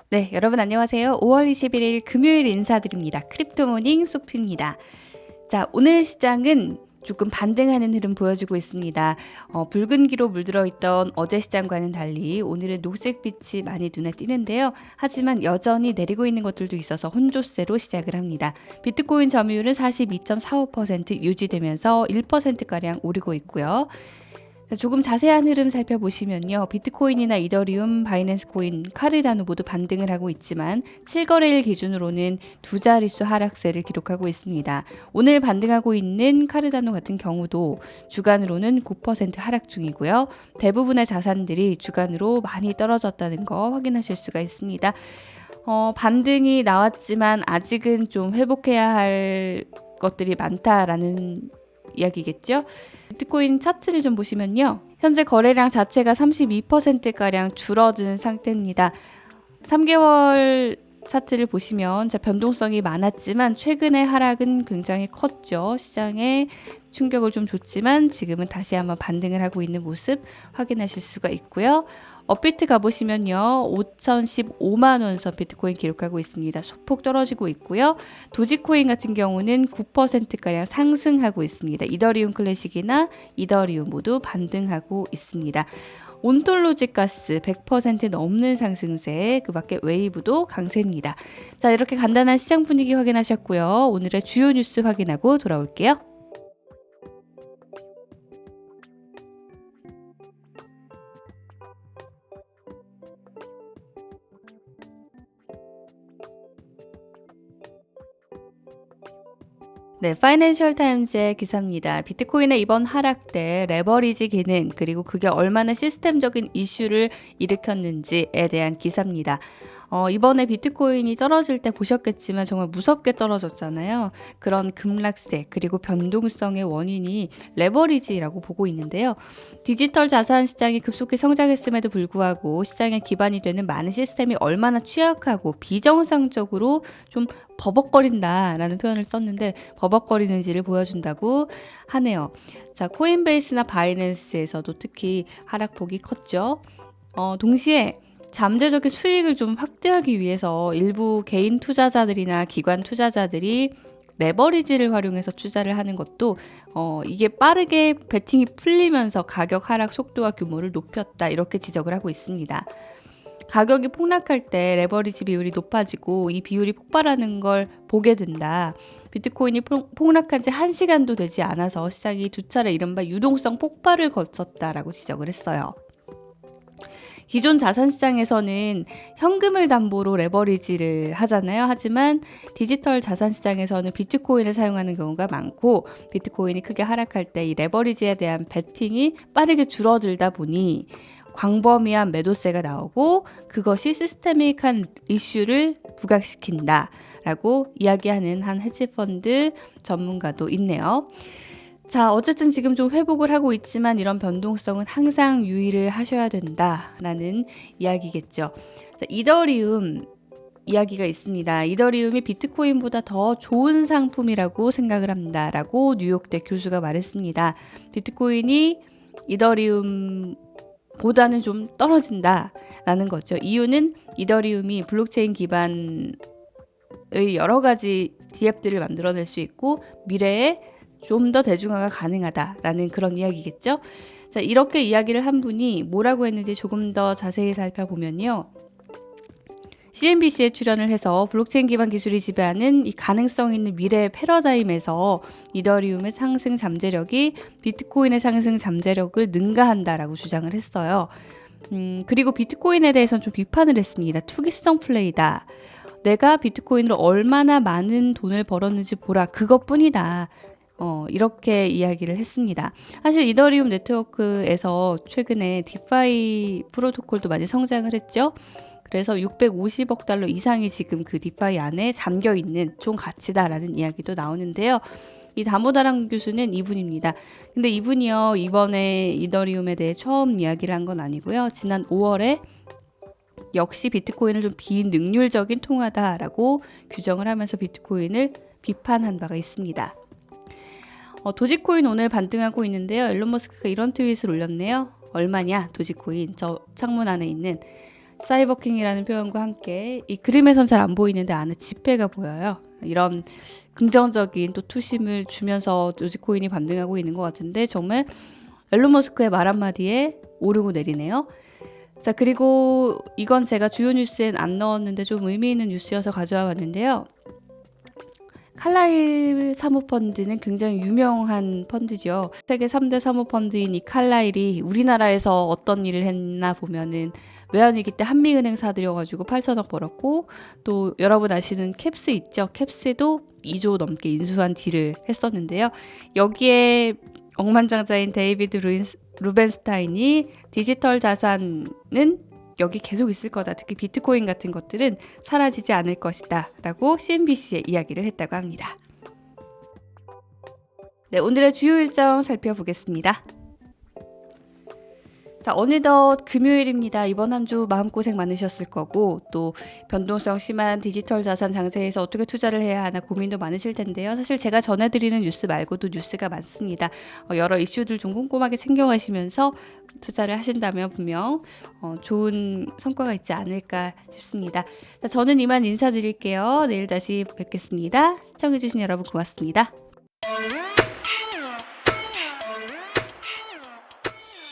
네, 여러분 안녕하세요. 5월 21일 금요일 인사드립니다. 크립토모닝 소피입니다. 자, 오늘 시장은 조금 반등하는 흐름 보여주고 있습니다. 붉은 기로 물들어 있던 어제 시장과는 달리 오늘은 녹색빛이 많이 눈에 띄는데요. 하지만 여전히 내리고 있는 것들도 있어서 혼조세로 시작을 합니다. 비트코인 점유율은 42.45% 유지되면서 1%가량 오르고 있고요. 조금 자세한 흐름 살펴보시면요. 비트코인이나 이더리움, 바이낸스 코인, 카르다노 모두 반등을 하고 있지만 7거래일 기준으로는 두 자릿수 하락세를 기록하고 있습니다. 오늘 반등하고 있는 카르다노 같은 경우도 주간으로는 9% 하락 중이고요. 대부분의 자산들이 주간으로 많이 떨어졌다는 거 확인하실 수가 있습니다. 반등이 나왔지만 아직은 좀 회복해야 할 것들이 많다라는 이야기겠죠. 비트코인 차트를 좀 보시면요. 현재 거래량 자체가 32%가량 줄어든 상태입니다. 3개월 차트를 보시면 변동성이 많았지만 최근의 하락은 굉장히 컸죠. 시장에 충격을 좀 줬지만 지금은 다시 한번 반등을 하고 있는 모습 확인하실 수가 있고요. 업비트 가보시면요. 5,015만 원 선 비트코인 기록하고 있습니다. 소폭 떨어지고 있고요. 도지코인 같은 경우는 9%가량 상승하고 있습니다. 이더리움 클래식이나 이더리움 모두 반등하고 있습니다. 온톨로지 가스 100% 넘는 상승세, 그 밖에 웨이브도 강세입니다. 자, 이렇게 간단한 시장 분위기 확인하셨고요. 오늘의 주요 뉴스 확인하고 돌아올게요. 네, 파이낸셜 타임즈의 기사입니다. 비트코인의 이번 하락 때 레버리지 기능, 그리고 그게 얼마나 시스템적인 이슈를 일으켰는지에 대한 기사입니다. 이번에 비트코인이 떨어질 때 보셨겠지만 정말 무섭게 떨어졌잖아요. 그런 급락세 그리고 변동성의 원인이 레버리지라고 보고 있는데요. 디지털 자산 시장이 급속히 성장했음에도 불구하고 시장의 기반이 되는 많은 시스템이 얼마나 취약하고 비정상적으로 좀 버벅거린다라는 표현을 썼는데 버벅거리는지를 보여준다고 하네요. 자, 코인베이스나 바이낸스에서도 특히 하락폭이 컸죠. 동시에 잠재적인 수익을 좀 확대하기 위해서 일부 개인 투자자들이나 기관 투자자들이 레버리지를 활용해서 투자를 하는 것도 이게 빠르게 베팅이 풀리면서 가격 하락 속도와 규모를 높였다 이렇게 지적을 하고 있습니다. 가격이 폭락할 때 레버리지 비율이 높아지고 이 비율이 폭발하는 걸 보게 된다. 비트코인이 폭락한 지 1시간도 되지 않아서 시장이 두 차례 이른바 유동성 폭발을 거쳤다라고 지적을 했어요. 기존 자산시장에서는 현금을 담보로 레버리지를 하잖아요. 하지만 디지털 자산시장에서는 비트코인을 사용하는 경우가 많고 비트코인이 크게 하락할 때 이 레버리지에 대한 베팅이 빠르게 줄어들다 보니 광범위한 매도세가 나오고 그것이 시스테믹한 이슈를 부각시킨다라고 이야기하는 한 헤지펀드 전문가도 있네요. 자, 어쨌든 지금 좀 회복을 하고 있지만 이런 변동성은 항상 유의를 하셔야 된다라는 이야기겠죠. 자, 이더리움 이야기가 있습니다. 이더리움이 비트코인보다 더 좋은 상품이라고 생각을 한다라고 뉴욕대 교수가 말했습니다. 비트코인이 이더리움보다는 좀 떨어진다라는 거죠. 이유는 이더리움이 블록체인 기반의 여러 가지 DApp들을 만들어낼 수 있고 미래에 좀 더 대중화가 가능하다라는 그런 이야기겠죠. 자, 이렇게 이야기를 한 분이 뭐라고 했는지 조금 더 자세히 살펴보면요. CNBC에 출연을 해서 블록체인 기반 기술이 지배하는 이 가능성 있는 미래의 패러다임에서 이더리움의 상승 잠재력이 비트코인의 상승 잠재력을 능가한다라고 주장을 했어요. 그리고 비트코인에 대해서는 좀 비판을 했습니다. 투기성 플레이다. 내가 비트코인으로 얼마나 많은 돈을 벌었는지 보라. 그것뿐이다. 이렇게 이야기를 했습니다. 사실 이더리움 네트워크에서 최근에 디파이 프로토콜도 많이 성장을 했죠. 그래서 650억 달러 이상이 지금 그 디파이 안에 잠겨 있는 총 가치다라는 이야기도 나오는데요. 이 다모다란 교수는 이분입니다. 근데 이분이요, 이번에 이더리움에 대해 처음 이야기를 한 건 아니고요. 지난 5월에 역시 비트코인을 좀 비능률적인 통화다라고 규정을 하면서 비트코인을 비판한 바가 있습니다. 도지코인 오늘 반등하고 있는데요. 일론 머스크가 이런 트윗을 올렸네요. 얼마냐 도지코인. 저 창문 안에 있는 사이버킹이라는 표현과 함께 이 그림에선 잘 안 보이는데 안에 지폐가 보여요. 이런 긍정적인 또 투심을 주면서 도지코인이 반등하고 있는 것 같은데 정말 일론 머스크의 말 한마디에 오르고 내리네요. 자, 그리고 이건 제가 주요 뉴스엔 안 넣었는데 좀 의미 있는 뉴스여서 가져와 봤는데요. 칼라일 사모펀드는 굉장히 유명한 펀드죠. 세계 3대 사모펀드인 이 칼라일이 우리나라에서 어떤 일을 했나 보면은 외환위기 때 한미은행 사들여가지고 8천억 벌었고, 또 여러분 아시는 캡스 있죠? 캡스도 2조 넘게 인수한 딜을 했었는데요. 여기에 억만장자인 데이비드 루벤스타인이 디지털 자산은 여기 계속 있을 거다. 특히 비트코인 같은 것들은 사라지지 않을 것이다. 라고 CNBC에 이야기를 했다고 합니다. 네, 오늘의 주요 일정 살펴보겠습니다. 자, 어느덧 금요일입니다. 이번 한 주 마음고생 많으셨을 거고, 또 변동성 심한 디지털 자산 장세에서 어떻게 투자를 해야 하나 고민도 많으실 텐데요. 사실 제가 전해드리는 뉴스 말고도 뉴스가 많습니다. 여러 이슈들 좀 꼼꼼하게 챙겨가시면서 투자를 하신다면 분명 좋은 성과가 있지 않을까 싶습니다. 자, 저는 이만 인사드릴게요. 내일 다시 뵙겠습니다. 시청해주신 여러분 고맙습니다.